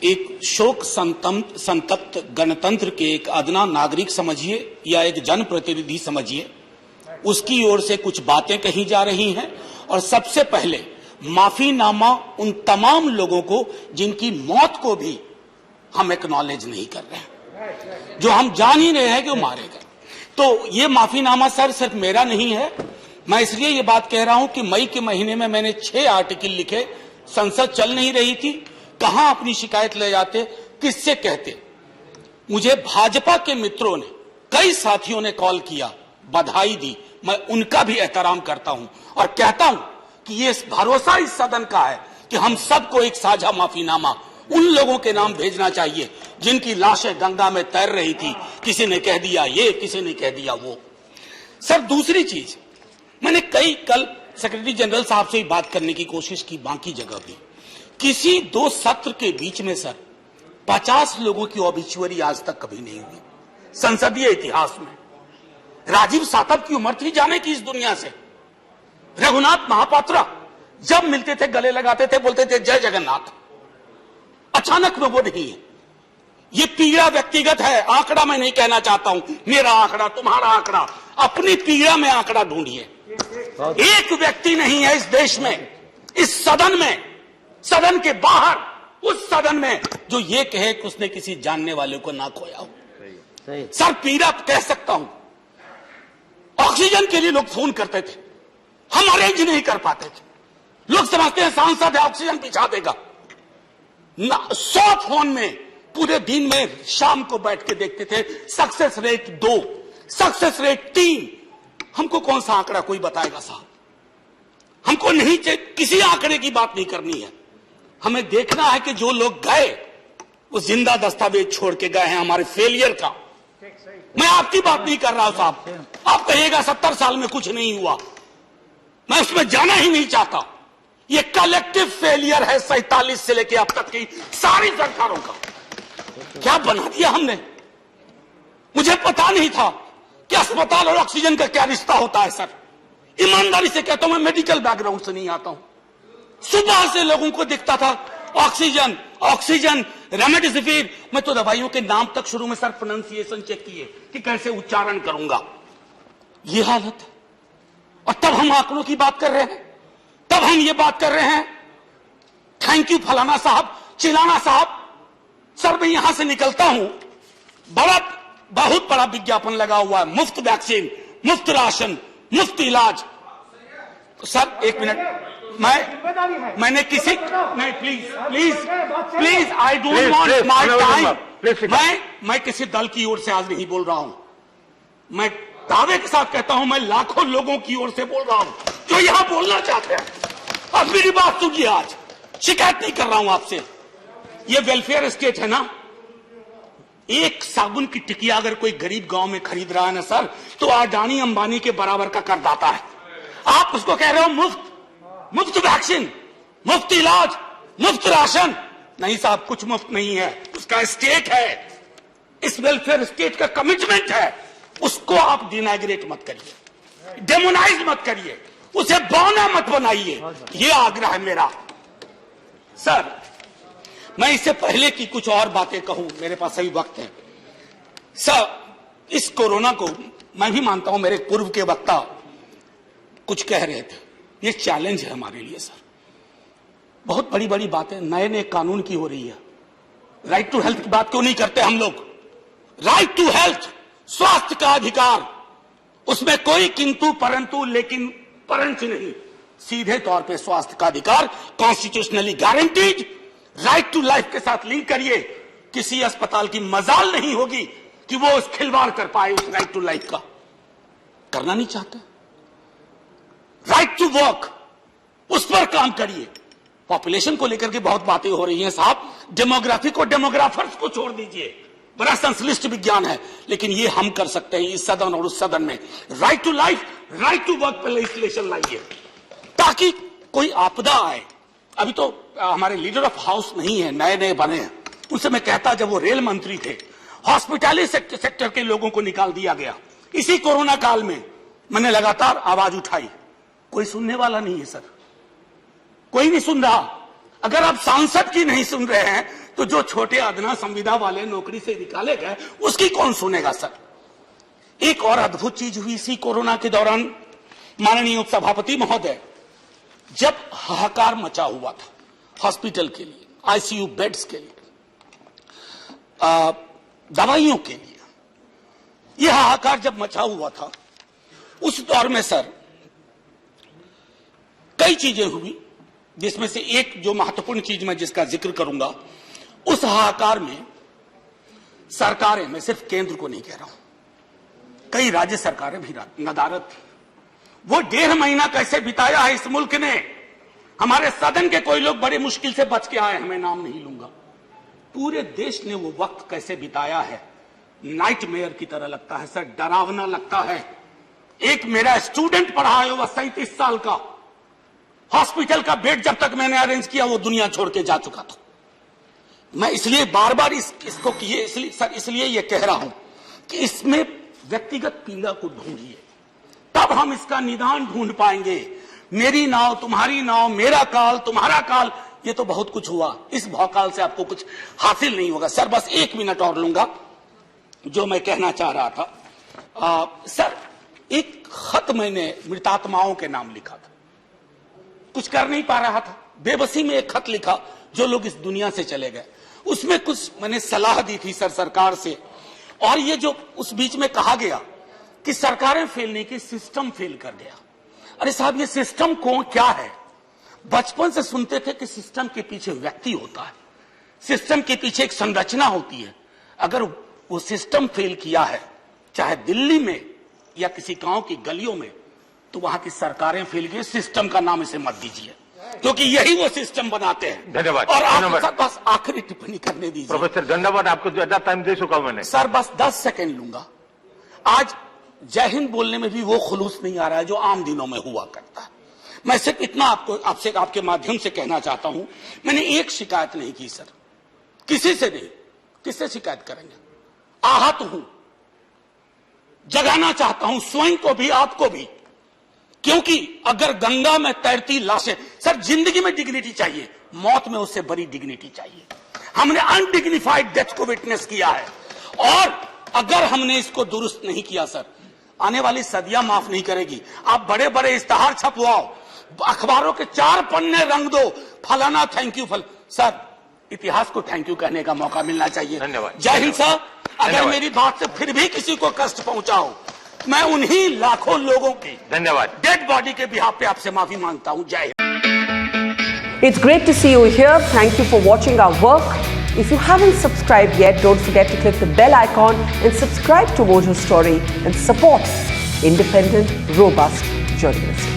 एक शोक संतप्त गणतंत्र के एक अदना नागरिक समझिए या एक जनप्रतिनिधि समझिए, उसकी ओर से कुछ बातें कही जा रही हैं और सबसे पहले माफीनामा उन तमाम लोगों को जिनकी मौत को भी हम एक्नॉलेज नहीं कर रहे हैं, जो हम जान ही रहे हैं कि वो मारे गए। तो ये माफीनामा सर सिर्फ मेरा नहीं है। मैं इसलिए ये बात कह रहा हूं कि मई के महीने में मैंने 6 आर्टिकल लिखे। संसद चल नहीं रही थी, कहां अपनी शिकायत ले जाते, किससे कहते। मुझे भाजपा के मित्रों ने, कई साथियों ने कॉल किया, बधाई दी। मैं उनका भी एहतराम करता हूं और कहता हूं कि ये भरोसा इस सदन का है कि हम सबको एक साझा माफीनामा उन लोगों के नाम भेजना चाहिए जिनकी लाशें गंगा में तैर रही थी। किसी ने कह दिया ये, किसी ने कह दिया वो। सर दूसरी चीज, मैंने कल सेक्रेटरी जनरल साहब से ही बात करने की कोशिश की, बाकी जगह भी। किसी 2 सत्र के बीच में सर 50 लोगों की ऑबिचुअरी आज तक कभी नहीं हुई संसदीय इतिहास में। राजीव सातव की उम्र थी जाने की इस दुनिया से। रघुनाथ महापात्रा जब मिलते थे गले लगाते थे, बोलते थे जय जगन्नाथ। अचानक में वो नहीं है। ये पीड़ा व्यक्तिगत है, आंकड़ा मैं नहीं कहना चाहता हूं, मेरा आंकड़ा, तुम्हारा आंकड़ा, अपनी पीड़ा में आंकड़ा ढूंढिए। एक व्यक्ति नहीं है इस देश में, इस सदन में, सदन के बाहर, उस सदन में जो ये कहे कि उसने किसी जानने वाले को ना खोया हो। सर पीड़ा कह सकता हूं। ऑक्सीजन के लिए लोग फोन करते थे, हम अरेंज नहीं कर पाते थे। लोग समझते हैं सांसद है ऑक्सीजन पिछा देगा। 100 फोन में पूरे दिन में शाम को बैठ के देखते थे, सक्सेस रेट 2, सक्सेस रेट 3। हमको कौन सा आंकड़ा कोई बताएगा साहब? हमको नहीं, किसी आंकड़े की बात नहीं करनी है। हमें देखना है कि जो लोग गए वो जिंदा दस्तावेज छोड़ के गए हैं हमारे फेलियर का। मैं आपकी बात नहीं कर रहा हूं साहब। आप कहिएगा 70 साल में कुछ नहीं हुआ, मैं उसमें जाना ही नहीं चाहता। ये कलेक्टिव फेलियर है 47 से लेकर अब तक की सारी सरकारों का। क्या बना दिया हमने? मुझे पता नहीं था कि अस्पताल और ऑक्सीजन का क्या रिश्ता होता है। सर ईमानदारी से कहता हूं, मैं मेडिकल बैकग्राउंड से नहीं आता हूं। सुबह से लोगों को दिखता था ऑक्सीजन ऑक्सीजन, रेमडेसिविर। मैं तो दवाइयों के नाम तक शुरू में सर प्रोनाउंसिएशन चेक किए कि कैसे उच्चारण करूंगा। ये हालत है। और तब हम आंकड़ों की बात कर रहे हैं, तब हम ये बात कर रहे हैं थैंक यू फलाना साहब, चिलाना साहब। सर मैं यहां से निकलता हूं, बहुत बड़ा विज्ञापन लगा हुआ है, मुफ्त वैक्सीन, मुफ्त राशन, मुफ्त इलाज। सर एक मिनट, मैंने किसी नहीं, please I don't want my time. मैं किसी दल की ओर से आज नहीं बोल रहा हूं। मैं दावे के साथ कहता हूं, मैं लाखों लोगों की ओर से बोल रहा हूं जो यहां बोलना चाहते हैं। अब मेरी बात सुनिए, आज शिकायत नहीं कर रहा हूं आपसे। ये वेलफेयर स्टेट है ना। एक साबुन की टिकिया अगर कोई गरीब गांव में खरीद रहा है ना सर, तो अडानी अंबानी के बराबर का करदाता है। आप उसको कह रहे हो मुफ्त वैक्सीन, मुफ्त इलाज, मुफ्त राशन। नहीं साहब, कुछ मुफ्त नहीं है, उसका स्टेट है, इस वेलफेयर स्टेट का कमिटमेंट है। उसको आप डिनाइग्रेट मत करिए, डेमोनाइज मत करिए, उसे बौना मत बनाइए। ये आग्रह है मेरा। सर मैं इससे पहले की कुछ और बातें कहूं, मेरे पास अभी वक्त है। सर इस कोरोना को मैं भी मानता हूं, मेरे पूर्व के वक्ता कुछ कह रहे थे, ये चैलेंज है हमारे लिए सर। बहुत बड़ी बड़ी बातें नए नए कानून की हो रही है। राइट टू हेल्थ की बात क्यों नहीं करते हम लोग? राइट टू हेल्थ, स्वास्थ्य का अधिकार, उसमें कोई किंतु परंतु लेकिन परंच नहीं, सीधे तौर पे स्वास्थ्य का अधिकार constitutionally guaranteed. Right to life के साथ लिंक करिए। किसी अस्पताल की मजाल नहीं होगी कि वो उस खिलवाड़ कर पाए उस राइट टू लाइफ का। करना नहीं चाहते। राइट टू वर्क, उस पर काम करिए। पॉपुलेशन को लेकर के बहुत बातें हो रही हैं साहब, डेमोग्राफी को, डेमोग्राफर्स को छोड़ दीजिए, बड़ा संश्लिष्ट विज्ञान है, लेकिन ये हम कर सकते हैं इस सदन और उस सदन में। Right to life, right to work पर लेजिस्लेशन लाइए ताकि कोई आपदा आए। अभी तो हमारे लीडर ऑफ हाउस नहीं है, नए नए बने हैं। उनसे मैं कहता, जब वो रेल मंत्री थे, हॉस्पिटैलिटी सेक्टर के लोगों को निकाल दिया गया। इसी कोरोना काल में मैंने लगातार आवाज उठाई, कोई सुनने वाला नहीं है सर, कोई नहीं सुन रहा। अगर आप सांसद की नहीं सुन रहे हैं तो जो छोटे अदना संविदा वाले नौकरी से निकाले गए उसकी कौन सुनेगा सर। एक और अद्भुत चीज हुई इसी कोरोना के दौरान, माननीय उपसभापति महोदय, जब हाहाकार मचा हुआ था हॉस्पिटल के लिए, आईसीयू बेड्स के लिए, दवाइयों के लिए, यह हाहाकार जब मचा हुआ था, उस दौर में सर कई चीजें हुई, जिसमें से एक जो महत्वपूर्ण चीज मैं जिसका जिक्र करूंगा, उस हाहाकार में सरकारें, मैं सिर्फ केंद्र को नहीं कह रहा हूं, कई राज्य सरकारें भी नदारत थी। वो 1.5 महीना कैसे बिताया है इस मुल्क ने, हमारे सदन के कोई लोग बड़े मुश्किल से बच के आए, मैं नाम नहीं लूंगा, पूरे देश ने वो वक्त कैसे बिताया है, नाइटमेयर की तरह लगता है सर, डरावना लगता है। एक मेरा स्टूडेंट पढ़ा है, वह 37 साल का, हॉस्पिटल का बेड जब तक मैंने अरेंज किया वो दुनिया छोड़ के जा चुका था। मैं इसलिए बार बार इसको किए, इसलिए ये कह रहा हूं कि इसमें व्यक्तिगत पीड़ा को ढूंढिए, तब हम इसका निदान ढूंढ पाएंगे। मेरी नाव तुम्हारी नाव, मेरा काल तुम्हारा काल, ये तो बहुत कुछ हुआ, इस भौकाल से आपको कुछ हासिल नहीं होगा। सर बस 1 मिनट और लूंगा, जो मैं कहना चाह रहा था। सर एक खत मैंने मृतात्माओं के नाम लिखा था, कुछ कर नहीं पा रहा था, बेबसी में एक खत लिखा, जो लोग इस दुनिया से चले गए, उसमें कुछ मैंने सलाह दी थी सर सरकार से। और ये जो उस बीच में कहा गया कि सरकारें फेल नहीं की, सिस्टम फेल कर गया। अरे साहब, ये सिस्टम कौन क्या है? बचपन से सुनते थे कि सिस्टम के पीछे व्यक्ति होता है, सिस्टम के पीछे एक संरचना होती है। अगर वो सिस्टम फेल किया है, चाहे दिल्ली में या किसी गांव की गलियों में, तो वहां की सरकारें फेल गई। सिस्टम का नाम इसे मत दीजिए, क्योंकि यही वो सिस्टम बनाते हैं। धन्यवाद। और आप बस आखिरी टिप्पणी करने दीजिए। प्रोफेसर धन्यवाद, आपको ज्यादा टाइम दे चुका हूं मैंने। सर बस 10 सेकंड लूंगा। आज जय हिंद बोलने में भी वो खुलूस नहीं आ रहा है जो आम दिनों में हुआ करता है। मैं सिर्फ इतना आपसे आपके माध्यम से कहना चाहता हूं, मैंने एक शिकायत नहीं की सर, किसी से नहीं। किससे शिकायत करेंगे? आहत हूं, जगाना चाहता हूं स्वयं को भी, आपको भी, क्योंकि अगर गंगा में तैरती लाशें, सर जिंदगी में डिग्निटी चाहिए, मौत में उससे बड़ी डिग्निटी चाहिए। हमने अनडिग्निफाइड डेथ को विटनेस किया है, और अगर हमने इसको दुरुस्त नहीं किया सर, आने वाली सदियां माफ नहीं करेगी। आप बड़े बड़े इश्तहार छपवाओ, अखबारों के 4 पन्ने रंग दो, फलाना थैंक यू सर, इतिहास को थैंक यू कहने का मौका मिलना चाहिए। धन्यवाद। जय हिंद सर। अगर मेरी बात से फिर भी किसी को कष्ट पहुंचाओ, मैं उन्हीं लाखों लोगों की धन्यवाद डेड बॉडी के बिहाफ पे आपसे माफी मांगता हूं। जय Hind. It's great to see you here. Thank you for watching our work. If you haven't subscribed yet, don't forget to click the bell icon and subscribe to Mojo Story and support independent, robust journalism.